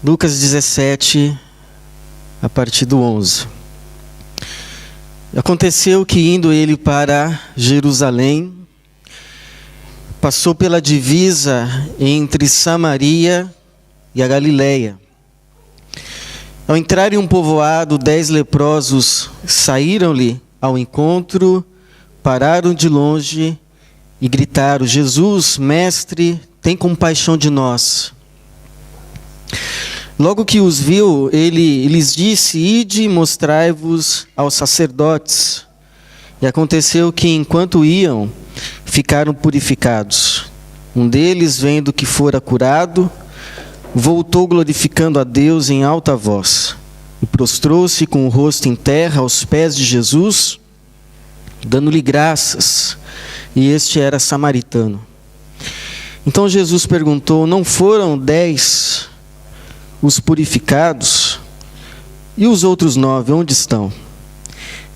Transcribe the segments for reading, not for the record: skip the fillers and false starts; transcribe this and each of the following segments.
Lucas 17, a partir do 11. Aconteceu que, indo ele para Jerusalém, passou pela divisa entre Samaria e a Galileia. Ao entrar em um povoado, 10 leprosos saíram-lhe ao encontro, pararam de longe e gritaram: Jesus, mestre, tem compaixão de nós. Logo que os viu, ele lhes disse: ide e mostrai-vos aos sacerdotes. E aconteceu que, enquanto iam, ficaram purificados. Um deles, vendo que fora curado, voltou glorificando a Deus em alta voz, e prostrou-se com o rosto em terra aos pés de Jesus, dando-lhe graças. E este era samaritano. Então Jesus perguntou: não foram 10 os purificados? E os outros 9, onde estão?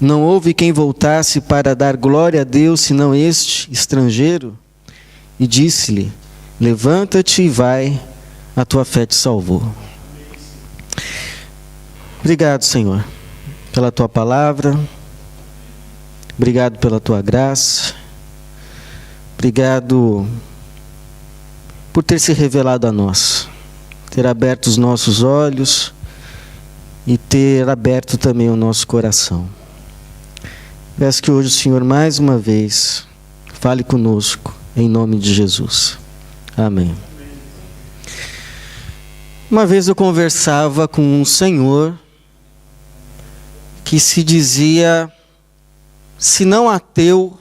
Não houve quem voltasse para dar glória a Deus, senão este estrangeiro? E disse-lhe: levanta-te e vai, a tua fé te salvou. Obrigado, Senhor, pela tua palavra. Obrigado pela tua graça. Obrigado por ter se revelado a nós, ter aberto os nossos olhos e ter aberto também o nosso coração. Peço que hoje o Senhor, mais uma vez, fale conosco, em nome de Jesus. Amém. Uma vez eu conversava com um senhor que se dizia, se não ateu,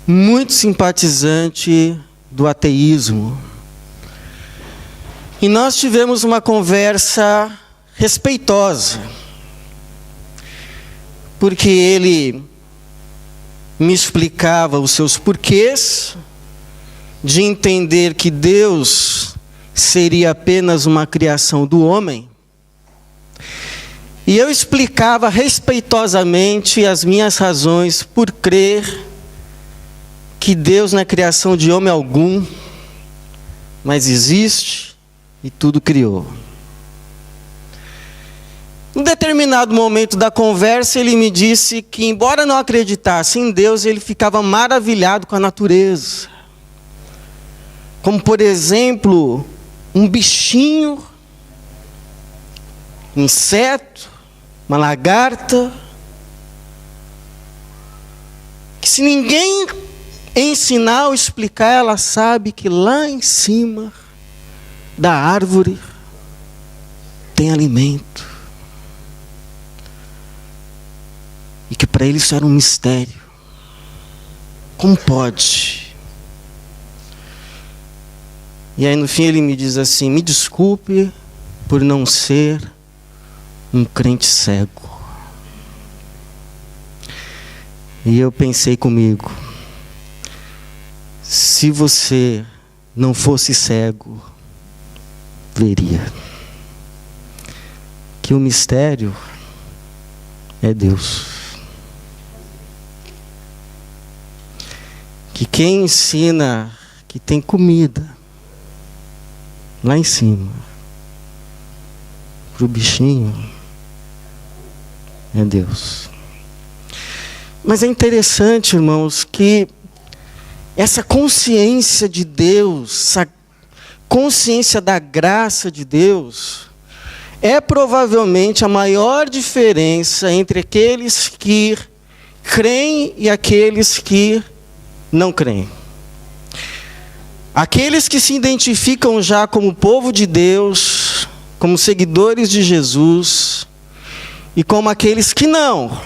muito simpatizante do ateísmo. E nós tivemos uma conversa respeitosa, porque ele me explicava os seus porquês de entender que Deus seria apenas uma criação do homem, e eu explicava respeitosamente as minhas razões por crer que Deus não é criação de homem algum, mas existe e tudo criou. Em determinado momento da conversa, ele me disse que, embora não acreditasse em Deus, ele ficava maravilhado com a natureza. Como, por exemplo, um bichinho, um inseto, uma lagarta, que se ninguém ensinar ou explicar, ela sabe que lá em cima da árvore tem alimento. E que para ele isso era um mistério. Como pode? E aí no fim ele me diz assim: me desculpe por não ser um crente cego. E eu pensei comigo: se você não fosse cego, veria que o mistério é Deus. Que quem ensina que tem comida lá em cima para o bichinho é Deus. Mas é interessante, irmãos, que essa consciência de Deus, essa consciência da graça de Deus, é provavelmente a maior diferença entre aqueles que creem e aqueles que não creem. Aqueles que se identificam já como povo de Deus, como seguidores de Jesus, e como aqueles que não.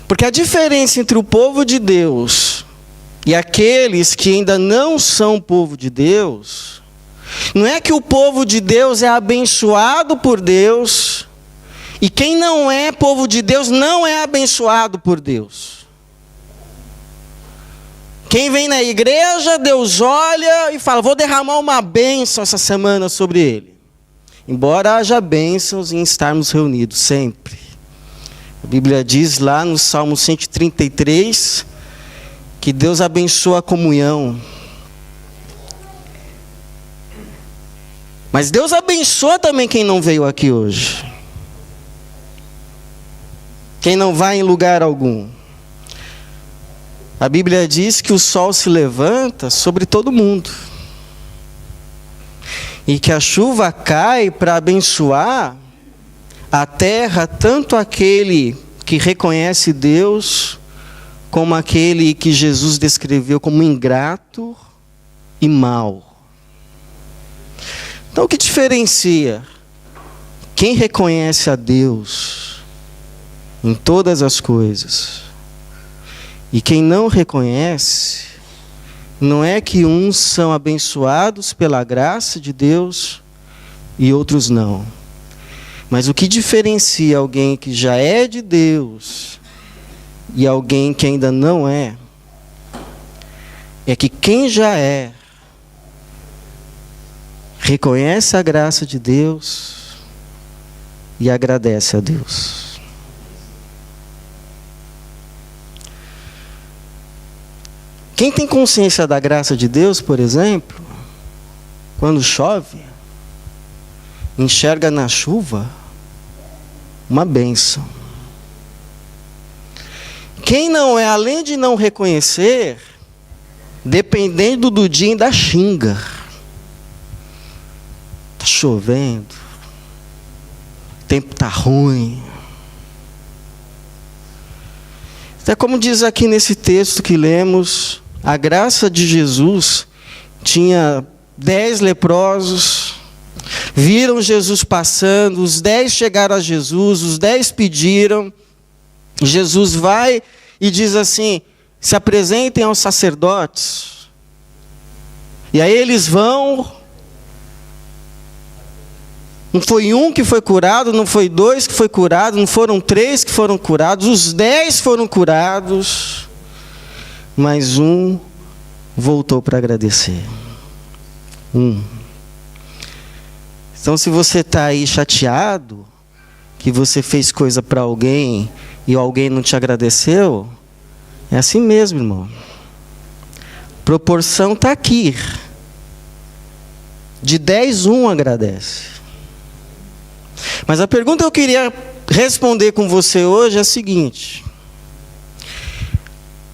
Porque a diferença entre o povo de Deus e aqueles que ainda não são povo de Deus, não é que o povo de Deus é abençoado por Deus, e quem não é povo de Deus não é abençoado por Deus. Quem vem na igreja, Deus olha e fala: vou derramar uma bênção essa semana sobre ele. Embora haja bênçãos em estarmos reunidos sempre. A Bíblia diz lá no Salmo 133 que Deus abençoa a comunhão. Mas Deus abençoa também quem não veio aqui hoje. Quem não vai em lugar algum. A Bíblia diz que o sol se levanta sobre todo mundo. E que a chuva cai para abençoar a terra, tanto aquele que reconhece Deus, como aquele que Jesus descreveu como ingrato e mau. Então o que diferencia quem reconhece a Deus em todas as coisas e quem não reconhece, não é que uns são abençoados pela graça de Deus e outros não. Mas o que diferencia alguém que já é de Deus e alguém que ainda não é que quem já é, reconhece a graça de Deus e agradece a Deus. Quem tem consciência da graça de Deus, por exemplo, quando chove, enxerga na chuva uma bênção. Quem não é, além de não reconhecer, dependendo do dia, ainda xinga. Está chovendo, o tempo está ruim. É como diz aqui nesse texto que lemos, a graça de Jesus tinha 10 leprosos, viram Jesus passando, os 10 chegaram a Jesus, os 10 pediram, Jesus vai e diz assim, se apresentem aos sacerdotes. E aí eles vão, não foi um que foi curado, não foi 2 que foi curado, não foram 3 que foram curados, os 10 foram curados, mas um voltou para agradecer. Então se você está aí chateado, que você fez coisa para alguém e alguém não te agradeceu, é assim mesmo, irmão. Proporção está aqui. De 10, 1 agradece. Mas a pergunta que eu queria responder com você hoje é a seguinte: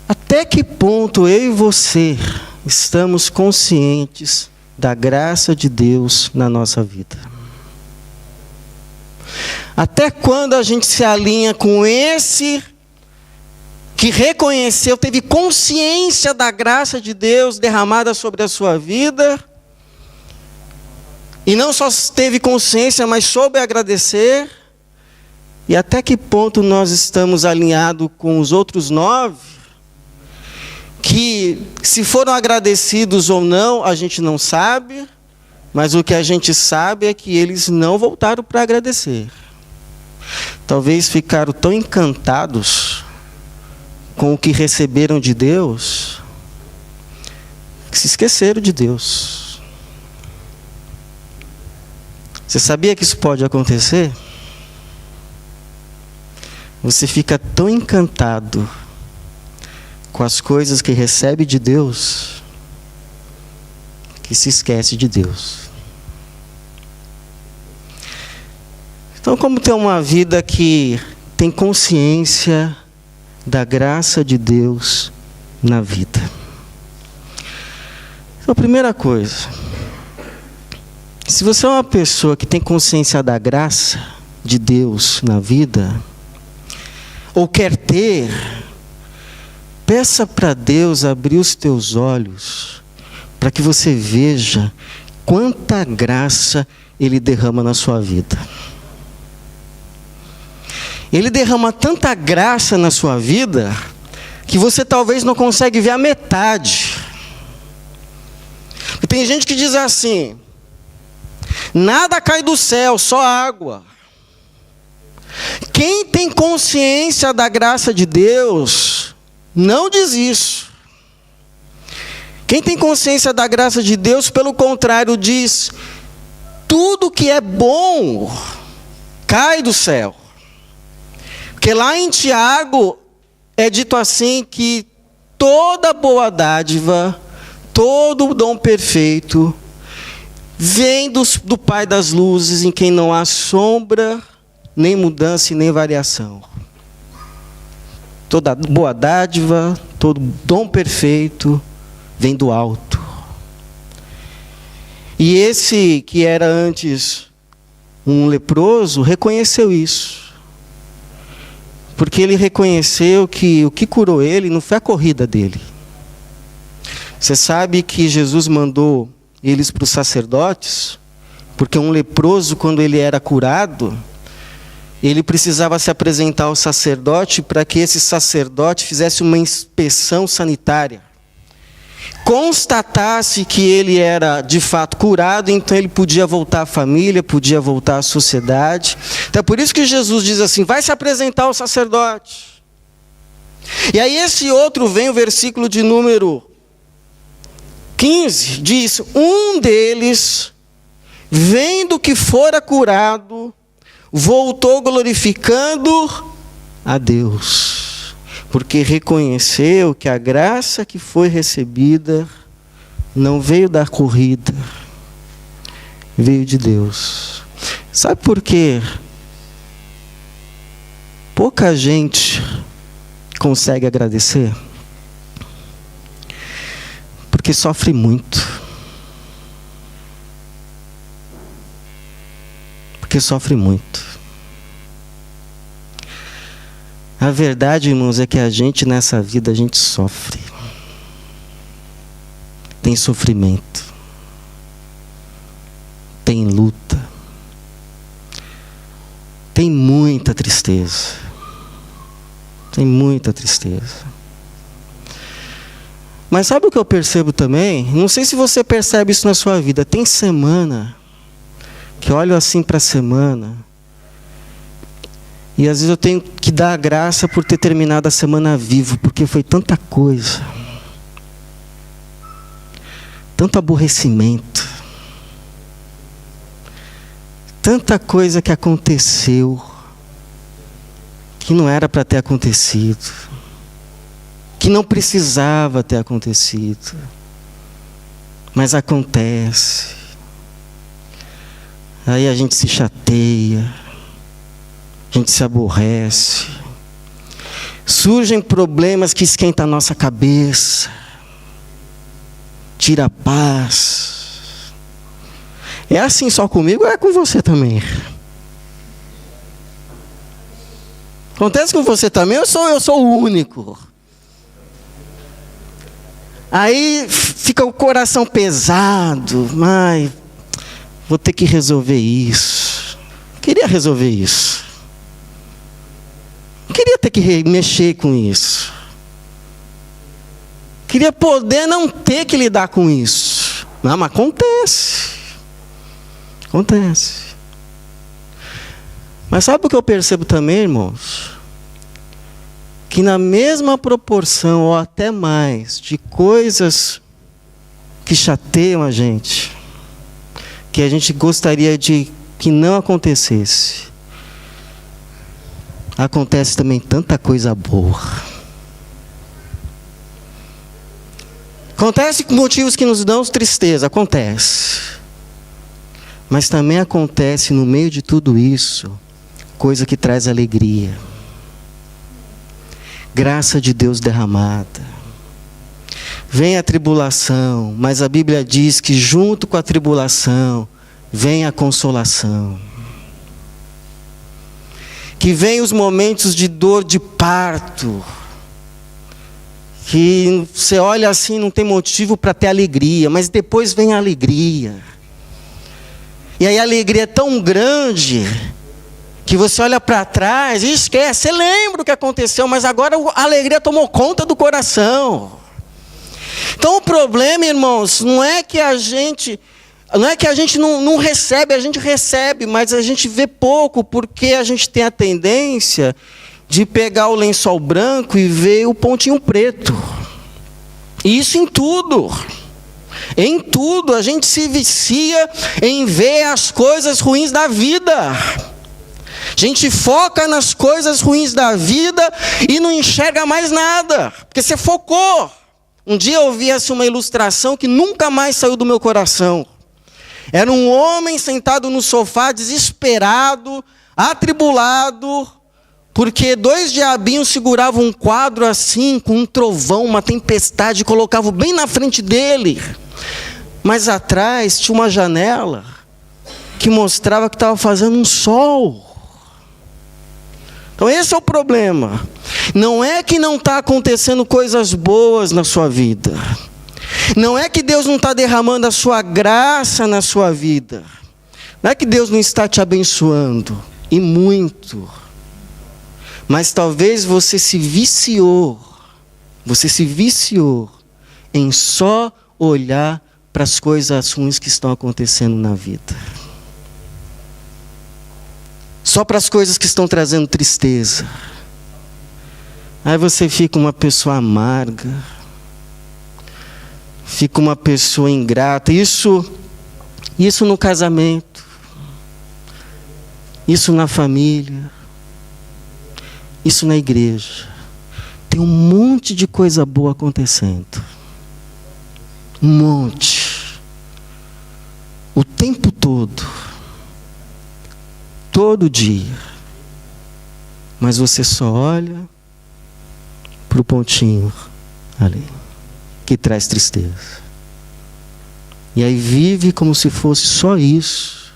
até que ponto eu e você estamos conscientes da graça de Deus na nossa vida? Até quando a gente se alinha com esse que reconheceu, teve consciência da graça de Deus derramada sobre a sua vida, e não só teve consciência, mas soube agradecer? E até que ponto nós estamos alinhados com os outros 9, que se foram agradecidos ou não, a gente não sabe, mas o que a gente sabe é que eles não voltaram para agradecer. Talvez ficaram tão encantados com o que receberam de Deus, que se esqueceram de Deus. Você sabia que isso pode acontecer? Você fica tão encantado com as coisas que recebe de Deus, que se esquece de Deus. Então, como ter uma vida que tem consciência da graça de Deus na vida? Então, a primeira coisa, se você é uma pessoa que tem consciência da graça de Deus na vida, ou quer ter, peça para Deus abrir os teus olhos, para que você veja quanta graça Ele derrama na sua vida. Ele derrama tanta graça na sua vida, que você talvez não consegue ver a metade. E tem gente que diz assim: nada cai do céu, só água. Quem tem consciência da graça de Deus, não diz isso. Quem tem consciência da graça de Deus, pelo contrário, diz: tudo que é bom cai do céu. Porque lá em Tiago é dito assim que toda boa dádiva, todo dom perfeito vem do Pai das luzes, em quem não há sombra, nem mudança e nem variação. Toda boa dádiva, todo dom perfeito vem do alto. E esse que era antes um leproso reconheceu isso. Porque ele reconheceu que o que curou ele não foi a corrida dele. Você sabe que Jesus mandou eles para os sacerdotes, porque um leproso, quando ele era curado, ele precisava se apresentar ao sacerdote para que esse sacerdote fizesse uma inspeção sanitária. Constatasse que ele era de fato curado, então ele podia voltar à família, podia voltar à sociedade. Então é por isso que Jesus diz assim, vai se apresentar ao sacerdote. E aí esse outro vem, o versículo de número 15, diz, um deles, vendo que fora curado, voltou glorificando a Deus, porque reconheceu que a graça que foi recebida não veio da corrida, veio de Deus. Sabe por quê? Pouca gente consegue agradecer, porque sofre muito. Porque sofre muito. A verdade, irmãos, é que a gente nessa vida, a gente sofre. Tem sofrimento. Tem luta. Tem muita tristeza. Tem muita tristeza. Mas sabe o que eu percebo também? Não sei se você percebe isso na sua vida. Tem semana que eu olho assim para a semana e às vezes eu tenho que dar a graça por ter terminado a semana vivo, porque foi tanta coisa, tanto aborrecimento, tanta coisa que aconteceu que não era para ter acontecido, que não precisava ter acontecido, mas acontece. Aí a gente se chateia, a gente se aborrece, surgem problemas que esquentam a nossa cabeça, tira a paz. É assim só comigo ou é com você também? Acontece com você também ou eu sou o único? Aí fica o coração pesado, mas vou ter que resolver isso. Queria resolver isso. Queria ter que mexer com isso. Queria poder não ter que lidar com isso. Não, mas acontece. Acontece. Mas sabe o que eu percebo também, irmãos? Que na mesma proporção, ou até mais, de coisas que chateiam a gente, que a gente gostaria de que não acontecesse, acontece também tanta coisa boa. Acontece com motivos que nos dão tristeza, acontece. Mas também acontece no meio de tudo isso, coisa que traz alegria. Graça de Deus derramada. Vem a tribulação, mas a Bíblia diz que junto com a tribulação vem a consolação. Que vem os momentos de dor de parto, que você olha assim, não tem motivo para ter alegria, mas depois vem a alegria. E aí a alegria é tão grande que você olha para trás e esquece, você lembra o que aconteceu, mas agora a alegria tomou conta do coração. Então o problema, irmãos, não é que a gente não recebe, a gente recebe, mas a gente vê pouco, porque a gente tem a tendência de pegar o lençol branco e ver o pontinho preto. E isso em tudo. Em tudo, a gente se vicia em ver as coisas ruins da vida. A gente foca nas coisas ruins da vida e não enxerga mais nada, porque você focou. Um dia eu vi assim uma ilustração que nunca mais saiu do meu coração. Era um homem sentado no sofá, desesperado, atribulado, porque 2 diabinhos seguravam um quadro assim, com um trovão, uma tempestade, e colocavam bem na frente dele. Mas atrás tinha uma janela que mostrava que estava fazendo um sol. Então esse é o problema. Não é que não está acontecendo coisas boas na sua vida. Não é que Deus não está derramando a sua graça na sua vida. Não é que Deus não está te abençoando, e muito. Mas talvez você se viciou em só olhar para as coisas ruins que estão acontecendo na vida. Só para as coisas que estão trazendo tristeza. Aí você fica uma pessoa amarga, fica uma pessoa ingrata. Isso no casamento, isso na família, isso na igreja. Tem um monte de coisa boa acontecendo. Um monte. O tempo todo. Todo dia. Mas você só olha para o pontinho ali, que traz tristeza. E aí vive como se fosse só isso.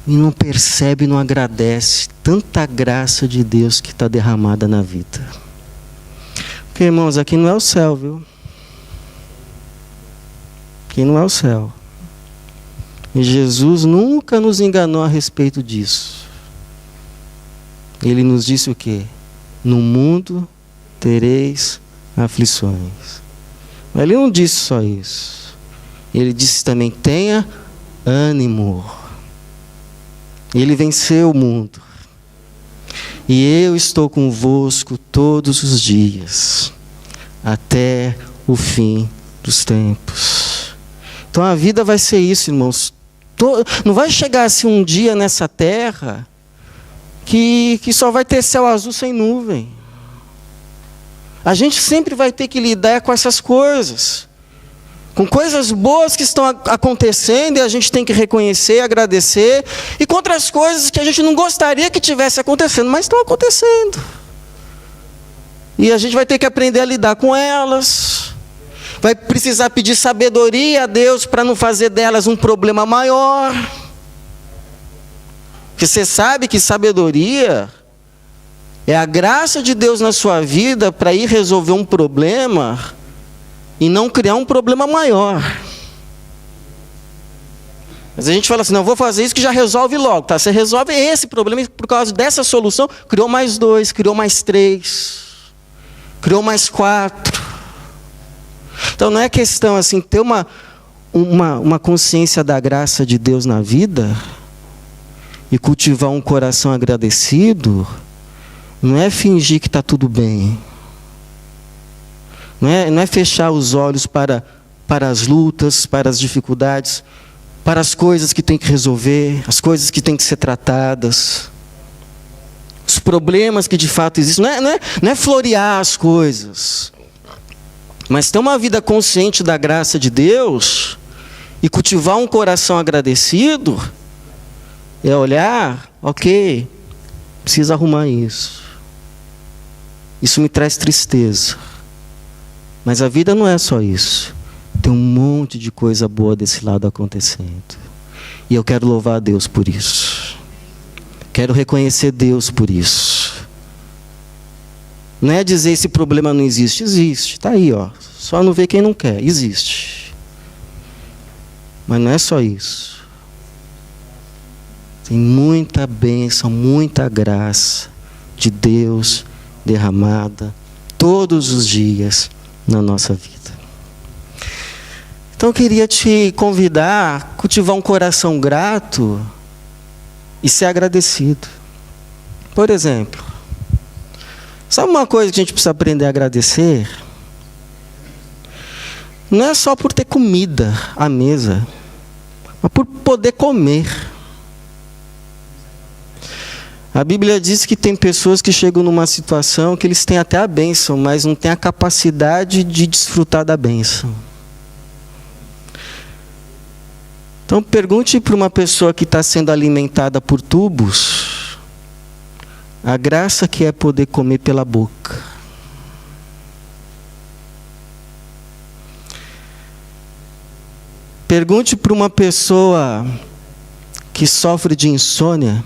E não percebe, não agradece tanta graça de Deus que está derramada na vida. Porque, irmãos, aqui não é o céu, viu? Aqui não é o céu. E Jesus nunca nos enganou a respeito disso. Ele nos disse o quê? No mundo tereis aflições. Mas ele não disse só isso. Ele disse também, tenha ânimo. Ele venceu o mundo. E eu estou convosco todos os dias, até o fim dos tempos. Então a vida vai ser isso, irmãos. Não vai chegar assim um dia nessa terra que só vai ter céu azul sem nuvem. A gente sempre vai ter que lidar com essas coisas. Com coisas boas que estão acontecendo e a gente tem que reconhecer, agradecer. E com outras coisas que a gente não gostaria que tivesse acontecendo, mas estão acontecendo. E a gente vai ter que aprender a lidar com elas. Vai precisar pedir sabedoria a Deus para não fazer delas um problema maior. Porque você sabe que sabedoria é a graça de Deus na sua vida para ir resolver um problema e não criar um problema maior. Mas a gente fala assim, não, vou fazer isso que já resolve logo. Tá? Você resolve esse problema e por causa dessa solução, criou mais 2, criou mais 3, criou mais 4. Então não é questão assim, ter uma consciência da graça de Deus na vida e cultivar um coração agradecido, não é fingir que está tudo bem. Não é fechar os olhos para as lutas, para as dificuldades, para as coisas que tem que resolver, as coisas que têm que ser tratadas, os problemas que de fato existem. Não é florear as coisas, mas ter uma vida consciente da graça de Deus e cultivar um coração agradecido é olhar, ok, preciso arrumar isso. Isso me traz tristeza. Mas a vida não é só isso. Tem um monte de coisa boa desse lado acontecendo. E eu quero louvar a Deus por isso. Quero reconhecer Deus por isso. Não é dizer esse problema não existe. Existe, está aí, ó. Só não vê quem não quer. Existe. Mas não é só isso. Tem muita bênção, muita graça de Deus derramada todos os dias na nossa vida. Então eu queria te convidar a cultivar um coração grato e ser agradecido. Por exemplo, sabe uma coisa que a gente precisa aprender a agradecer? Não é só por ter comida à mesa, mas por poder comer. A Bíblia diz que tem pessoas que chegam numa situação que eles têm até a bênção, mas não têm a capacidade de desfrutar da bênção. Então pergunte para uma pessoa que está sendo alimentada por tubos a graça que é poder comer pela boca. Pergunte para uma pessoa que sofre de insônia,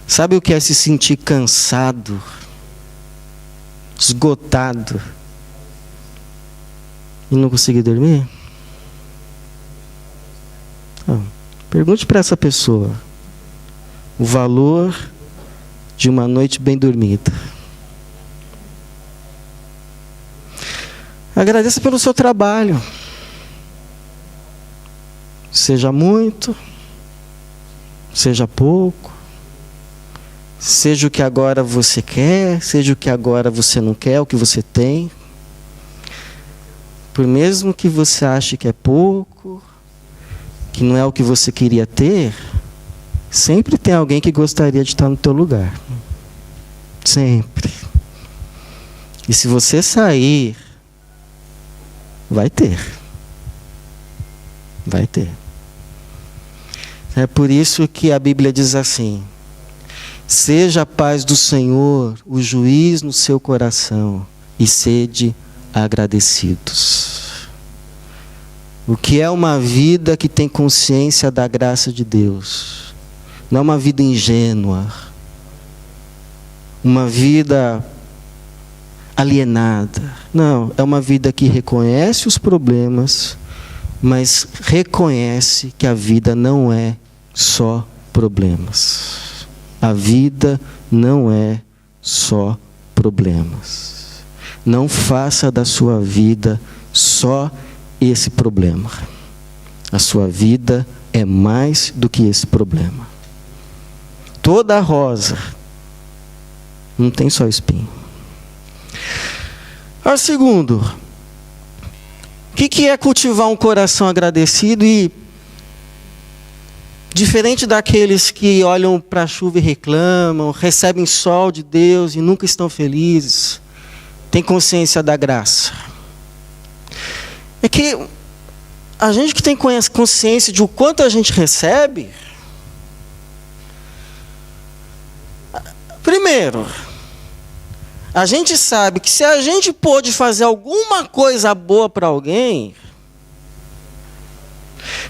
sabe o que é se sentir cansado, esgotado e não conseguir dormir? Pergunte para essa pessoa o valor de uma noite bem dormida. Agradeça pelo seu trabalho. Seja muito, seja pouco, seja o que agora você quer, seja o que agora você não quer, o que você tem. Por mesmo que você ache que é pouco, que não é o que você queria ter, sempre tem alguém que gostaria de estar no teu lugar. Sempre. E se você sair, vai ter. Vai ter. É por isso que a Bíblia diz assim: seja a paz do Senhor o juiz no seu coração e sede agradecidos. O que é uma vida que tem consciência da graça de Deus? Não é uma vida ingênua, uma vida alienada. Não, é uma vida que reconhece os problemas, mas reconhece que a vida não é só problemas. A vida não é só problemas. Não faça da sua vida só esse problema. A sua vida é mais do que esse problema. Toda rosa não tem só espinho. O segundo, o que é cultivar um coração agradecido? E diferente daqueles que olham para a chuva e reclamam, recebem sol de Deus e nunca estão felizes, tem consciência da graça. É que a gente que tem consciência de o quanto a gente recebe, primeiro, a gente sabe que se a gente pôde fazer alguma coisa boa para alguém,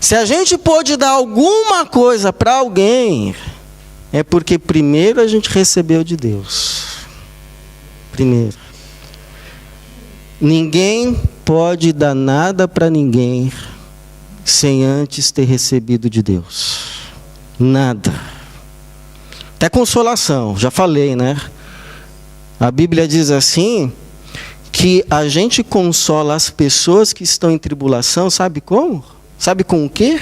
se a gente pôde dar alguma coisa para alguém, é porque primeiro a gente recebeu de Deus. Primeiro. Ninguém pode dar nada para ninguém sem antes ter recebido de Deus. Nada. Até consolação, já falei, né? A Bíblia diz assim, que a gente consola as pessoas que estão em tribulação, sabe como? Sabe com o quê?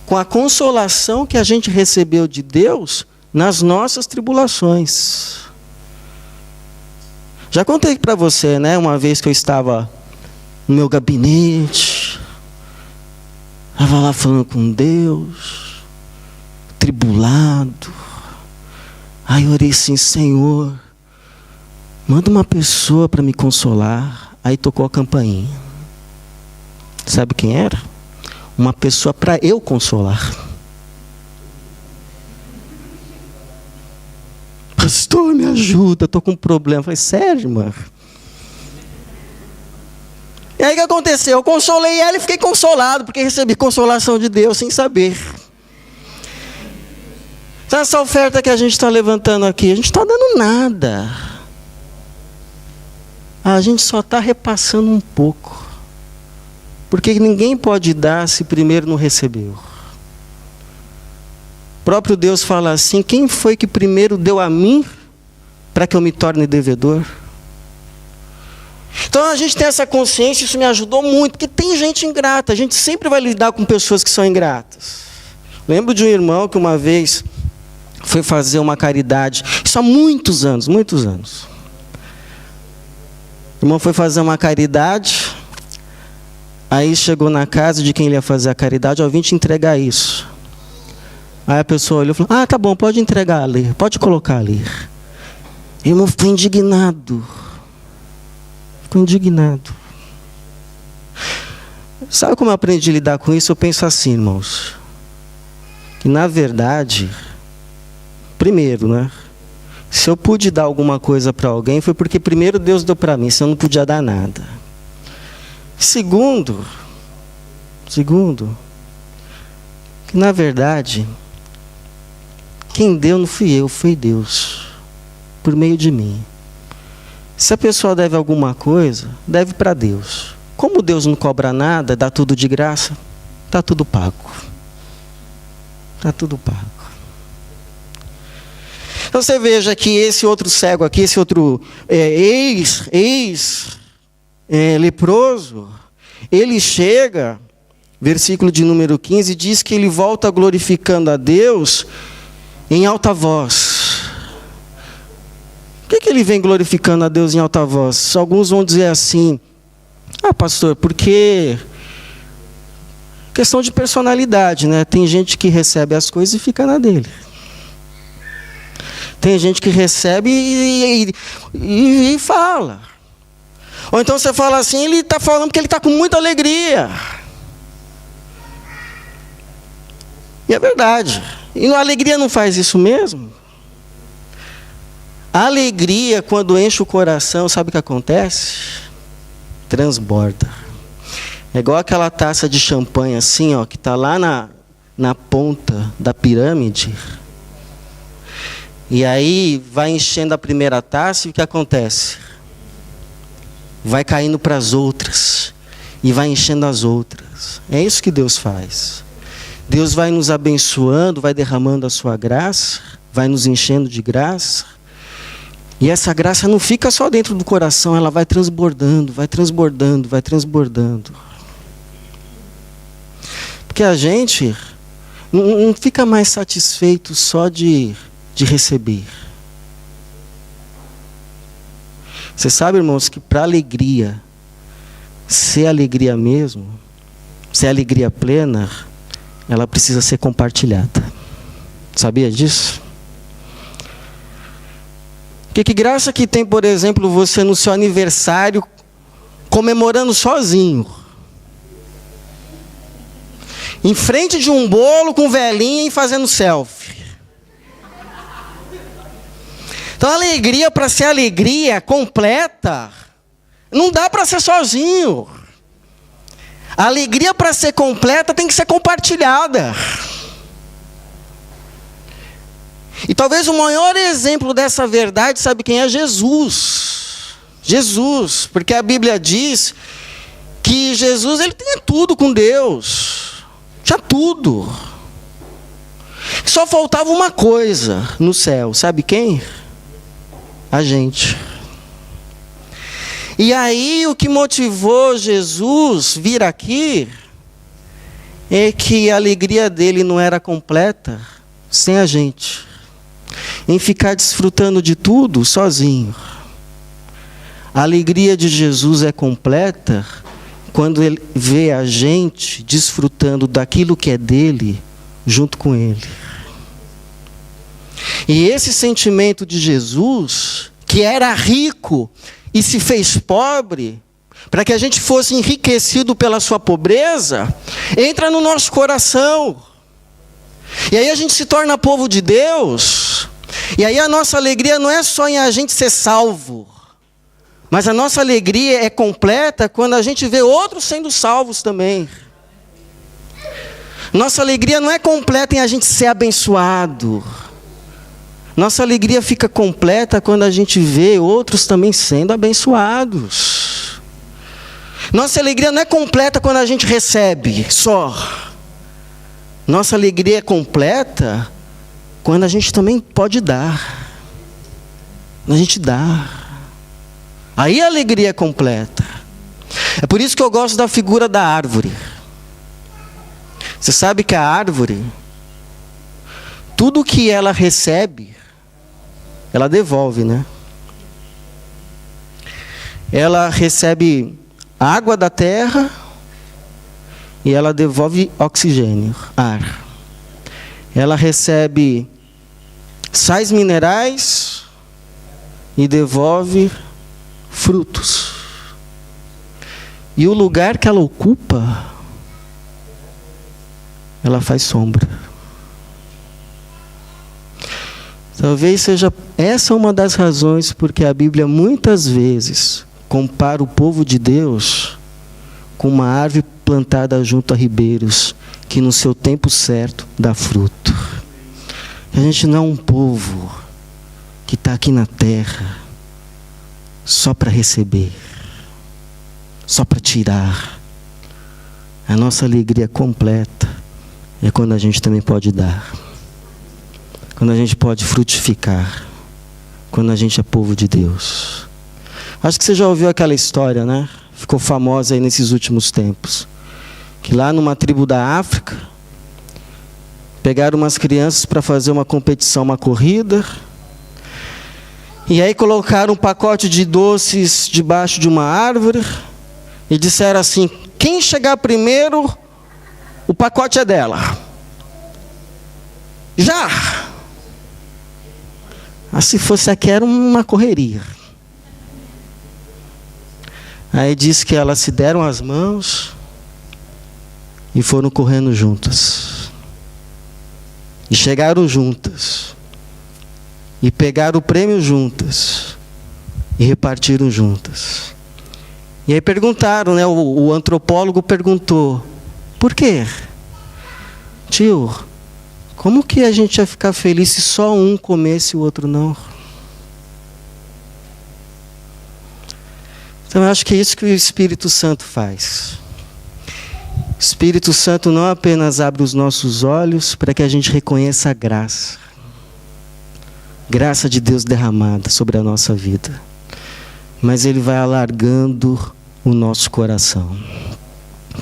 Com a consolação que a gente recebeu de Deus nas nossas tribulações. Já contei para você, né? Uma vez que eu estava no meu gabinete, estava lá falando com Deus, tribulado. Aí eu orei assim: Senhor, manda uma pessoa para me consolar. Aí tocou a campainha. Sabe quem era? Uma pessoa para eu consolar. Pastor, me ajuda, estou com um problema. Eu falei: sério, irmã? E aí o que aconteceu? Eu consolei ela e fiquei consolado, porque recebi consolação de Deus sem saber. Essa oferta que a gente está levantando aqui, a gente não está dando nada. A gente só está repassando um pouco. Porque ninguém pode dar se primeiro não recebeu. O próprio Deus fala assim: quem foi que primeiro deu a mim para que eu me torne devedor? Então a gente tem essa consciência, isso me ajudou muito, porque tem gente ingrata, a gente sempre vai lidar com pessoas que são ingratas. Lembro de um irmão que uma vez foi fazer uma caridade, isso há muitos anos, muitos anos. O irmão foi fazer uma caridade, aí chegou na casa de quem ele ia fazer a caridade: eu vim te entregar isso. Aí a pessoa olhou e falou: ah, tá bom, pode entregar ali, pode colocar ali. O irmão ficou indignado. Ficou indignado. Sabe como eu aprendi a lidar com isso? Eu penso assim, irmãos, que na verdade, primeiro, né? Se eu pude dar alguma coisa para alguém, foi porque primeiro Deus deu para mim, senão eu não podia dar nada. Segundo, que na verdade, quem deu não fui eu, foi Deus, por meio de mim. Se a pessoa deve alguma coisa, deve para Deus. Como Deus não cobra nada, dá tudo de graça, está tudo pago. Está tudo pago. Então você veja que esse outro cego aqui, esse outro leproso, ele chega, versículo de número 15, diz que ele volta glorificando a Deus em alta voz. Por que ele vem glorificando a Deus em alta voz? Alguns vão dizer assim: ah, pastor, porque questão de personalidade, né? Tem gente que recebe as coisas e fica na dele. Tem gente que recebe e fala. Ou então você fala assim, ele está falando porque ele está com muita alegria. E é verdade. E a alegria não faz isso mesmo? A alegria, quando enche o coração, sabe o que acontece? Transborda. É igual aquela taça de champanhe assim, ó, que está lá na ponta da pirâmide. E aí vai enchendo a primeira taça e o que acontece? Vai caindo para as outras. E vai enchendo as outras. É isso que Deus faz. Deus vai nos abençoando, vai derramando a sua graça, vai nos enchendo de graça. E essa graça não fica só dentro do coração, ela vai transbordando, vai transbordando, vai transbordando. Porque a gente não fica mais satisfeito só de receber. Você sabe, irmãos, que para alegria, ser alegria mesmo, ser alegria plena, ela precisa ser compartilhada. Sabia disso? Que graça que tem, por exemplo, você no seu aniversário comemorando sozinho. Em frente de um bolo com velhinha e fazendo selfie. Então a alegria, para ser alegria completa, não dá para ser sozinho. A alegria, para ser completa, tem que ser compartilhada. E talvez o maior exemplo dessa verdade, sabe quem é? Jesus. Jesus, porque a Bíblia diz que Jesus, ele tinha tudo com Deus. Tinha tudo. Só faltava uma coisa no céu, sabe quem? A gente. E aí o que motivou Jesus vir aqui é que a alegria dele não era completa sem a gente. Em ficar desfrutando de tudo sozinho. A alegria de Jesus é completa quando ele vê a gente desfrutando daquilo que é dele junto com ele. E esse sentimento de Jesus, que era rico e se fez pobre, para que a gente fosse enriquecido pela sua pobreza, entra no nosso coração. E aí a gente se torna povo de Deus. E aí a nossa alegria não é só em a gente ser salvo, mas a nossa alegria é completa quando a gente vê outros sendo salvos também. Nossa alegria não é completa em a gente ser abençoado. Nossa alegria fica completa quando a gente vê outros também sendo abençoados. Nossa alegria não é completa quando a gente recebe só. Nossa alegria é completa quando a gente também pode dar. A gente dá. Aí a alegria é completa. É por isso que eu gosto da figura da árvore. Você sabe que a árvore, tudo que ela recebe, ela devolve, né? Ela recebe água da terra e ela devolve oxigênio, ar. Ela recebe sais minerais e devolve frutos. E o lugar que ela ocupa ela faz sombra. Talvez seja essa uma das razões porque a Bíblia muitas vezes compara o povo de Deus com uma árvore plantada junto a ribeiros, que no seu tempo certo dá fruto. A gente não é um povo que está aqui na terra só para receber, só para tirar. A nossa alegria completa é quando a gente também pode dar, quando a gente pode frutificar, quando a gente é povo de Deus. Acho que você já ouviu aquela história, né? Ficou famosa aí nesses últimos tempos. Que lá numa tribo da África, pegaram umas crianças para fazer uma competição, uma corrida. E aí colocaram um pacote de doces debaixo de uma árvore. E disseram assim: quem chegar primeiro, o pacote é dela. Já! Mas se fosse aqui, era uma correria. Aí diz que elas se deram as mãos e foram correndo juntas. E chegaram juntas. E pegaram o prêmio juntas. E repartiram juntas. E aí perguntaram, né? O antropólogo perguntou: por quê? Tio, como que a gente ia ficar feliz se só um comesse e o outro não? Então eu acho que é isso que o Espírito Santo faz. O Espírito Santo não apenas abre os nossos olhos para que a gente reconheça a graça. Graça de Deus derramada sobre a nossa vida. Mas Ele vai alargando o nosso coração.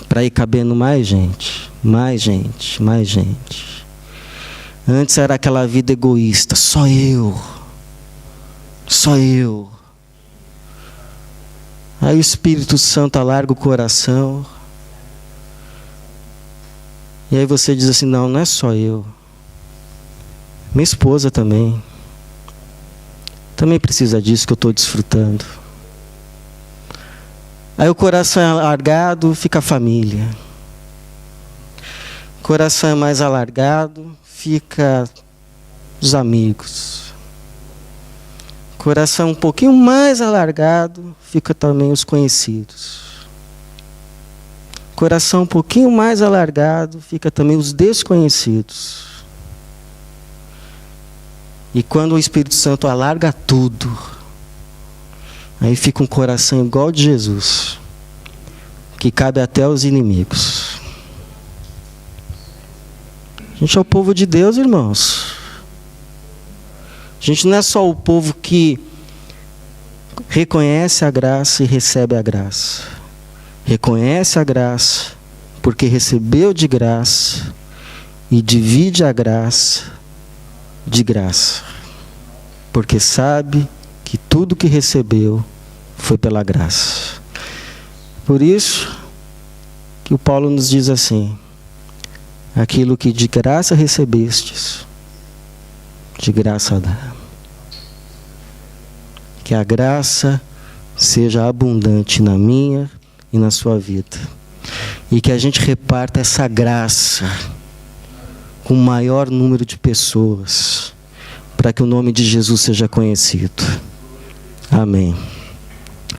Para ir cabendo mais gente, mais gente, mais gente. Antes era aquela vida egoísta, só eu. Só eu. Aí o Espírito Santo alarga o coração. E aí você diz assim: não, não é só eu. Minha esposa também. Também precisa disso que eu estou desfrutando. Aí o coração é alargado, fica a família. O coração é mais alargado, fica os amigos. Coração um pouquinho mais alargado, fica também os conhecidos. Coração um pouquinho mais alargado, fica também os desconhecidos. E quando o Espírito Santo alarga tudo, aí fica um coração igual de Jesus, que cabe até aos inimigos. A gente é o povo de Deus, irmãos. A gente não é só o povo que reconhece a graça e recebe a graça. Reconhece a graça porque recebeu de graça e divide a graça de graça. Porque sabe que tudo que recebeu foi pela graça. Por isso que o Paulo nos diz assim: aquilo que de graça recebestes, de graça dá. Que a graça seja abundante na minha e na sua vida. E que a gente reparta essa graça com o maior número de pessoas, para que o nome de Jesus seja conhecido. Amém.